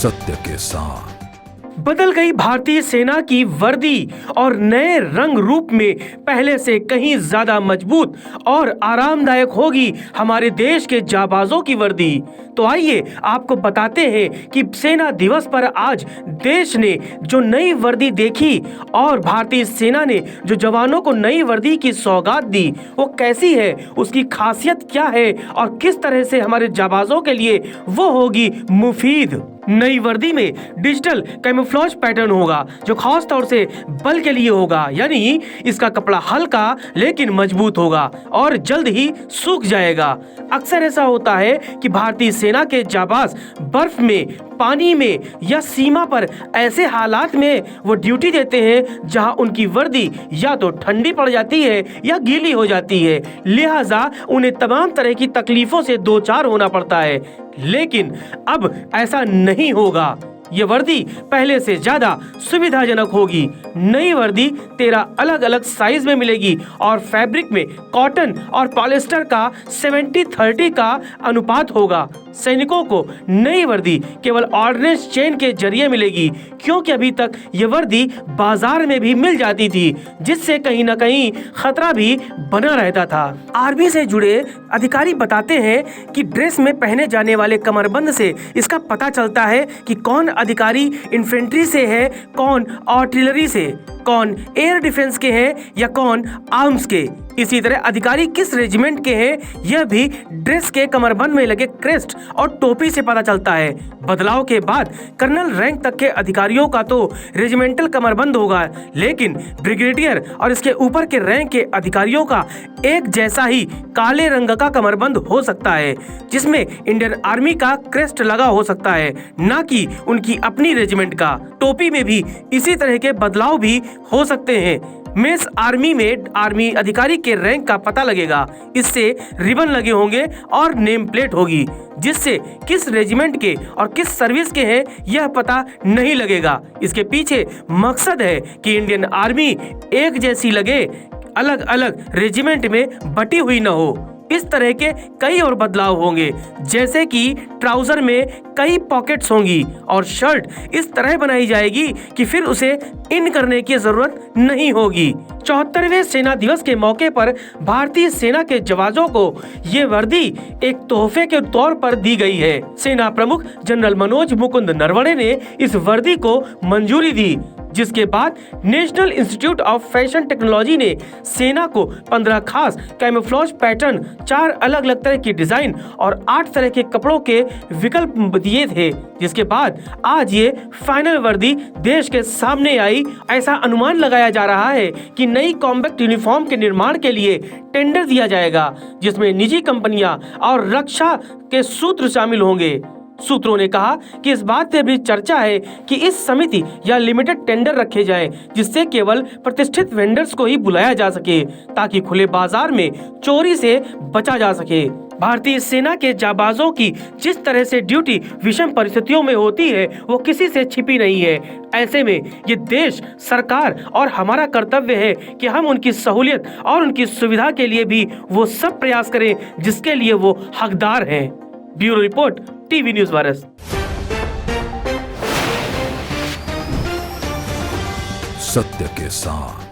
सत्य के साथ। बदल गई भारतीय सेना की वर्दी और नए रंग रूप में पहले से कहीं ज्यादा मजबूत और आरामदायक होगी हमारे देश के जाबाजों की वर्दी। तो आइए आपको बताते हैं कि सेना दिवस पर आज देश ने जो नई वर्दी देखी और भारतीय सेना ने जो जवानों को नई वर्दी की सौगात दी वो कैसी है, उसकी खासियत क्या है और किस तरह से हमारे जाबाजों के लिए वो होगी मुफीद। नई वर्दी में डिजिटल कैमोफ्लेज पैटर्न होगा जो खास तौर से बल के लिए होगा, यानी इसका कपड़ा हल्का लेकिन मजबूत होगा और जल्द ही सूख जाएगा। अक्सर ऐसा होता है कि भारतीय सेना के जाबाज बर्फ में, पानी में या सीमा पर ऐसे हालात में वो ड्यूटी देते हैं जहां उनकी वर्दी या तो ठंडी पड़ जाती है या गीली हो जाती है, लिहाजा उन्हें तमाम तरह की तकलीफों से दो चार होना पड़ता है। लेकिन अब ऐसा नहीं होगा, ये वर्दी पहले से ज्यादा सुविधाजनक होगी। नई वर्दी 13 अलग अलग साइज में मिलेगी और फैब्रिक में कॉटन और पॉलिएस्टर का 70-30 का अनुपात होगा। सैनिकों को नई वर्दी केवल ऑर्डिनेंस चेन के जरिए मिलेगी, क्योंकि अभी तक ये वर्दी बाजार में भी मिल जाती थी, जिससे कहीं न कहीं खतरा भी बना रहता था। आर्मी से जुड़े अधिकारी बताते हैं कि ड्रेस में पहने जाने वाले कमरबंद से इसका पता चलता है कि कौन अधिकारी इन्फेंट्री से है, कौन आर्टिलरी से, कौन एयर डिफेंस के हैं या कौन आर्म्स के। इसी तरह अधिकारी किस रेजिमेंट के हैं यह भी ड्रेस के कमरबंद में लगे क्रेस्ट और टोपी से पता चलता है। बदलाव के बाद कर्नल रैंक तक के अधिकारियों का तो रेजिमेंटल कमरबंद होगा, लेकिन ब्रिगेडियर और इसके ऊपर के रैंक के अधिकारियों का एक जैसा ही काले रंग का कमरबंद हो सकता है, जिसमें इंडियन आर्मी का क्रेस्ट लगा हो सकता है, न कि उनकी अपनी रेजिमेंट का। टोपी में भी इसी तरह के बदलाव भी हो सकते हैं। मेस आर्मी में आर्मी अधिकारी के रैंक का पता लगेगा, इससे रिबन लगे होंगे और नेम प्लेट होगी, जिससे किस रेजिमेंट के और किस सर्विस के हैं यह पता नहीं लगेगा। इसके पीछे मकसद है कि इंडियन आर्मी एक जैसी लगे, अलग अलग रेजिमेंट में बटी हुई न हो। इस तरह के कई और बदलाव होंगे, जैसे कि ट्राउजर में कई पॉकेट्स होंगी और शर्ट इस तरह बनाई जाएगी कि फिर उसे इन करने की जरूरत नहीं होगी। 74वें सेना दिवस के मौके पर भारतीय सेना के जवानों को ये वर्दी एक तोहफे के तौर पर दी गई है। सेना प्रमुख जनरल मनोज मुकुंद नरवणे ने इस वर्दी को मंजूरी दी, जिसके बाद national institute of fashion technology ने सेना को 15 खास कैमोफ्लेज पैटर्न, 4 अलग अलग तरह की डिजाइन और 8 तरह के कपड़ों के विकल्प दिए थे, जिसके बाद आज ये फाइनल वर्दी देश के सामने आई। ऐसा अनुमान लगाया जा रहा है कि नई कॉम्बैक्ट यूनिफॉर्म के निर्माण के लिए टेंडर दिया जाएगा, जिसमें निजी कंपनियां और रक्षा के सूत्र शामिल होंगे। सूत्रों ने कहा कि इस बात पे भी चर्चा है कि इस समिति या लिमिटेड टेंडर रखे जाएं, जिससे केवल प्रतिष्ठित वेंडर्स को ही बुलाया जा सके, ताकि खुले बाजार में चोरी से बचा जा सके। भारतीय सेना के जाबाजों की जिस तरह से ड्यूटी विषम परिस्थितियों में होती है वो किसी से छिपी नहीं है। ऐसे में ये देश, सरकार और हमारा कर्तव्य है कि हम उनकी सहूलियत और उनकी सुविधा के लिए भी वो सब प्रयास करें जिसके लिए वो हकदार हैं। Bureau report, TV news virus. सत्य के साथ।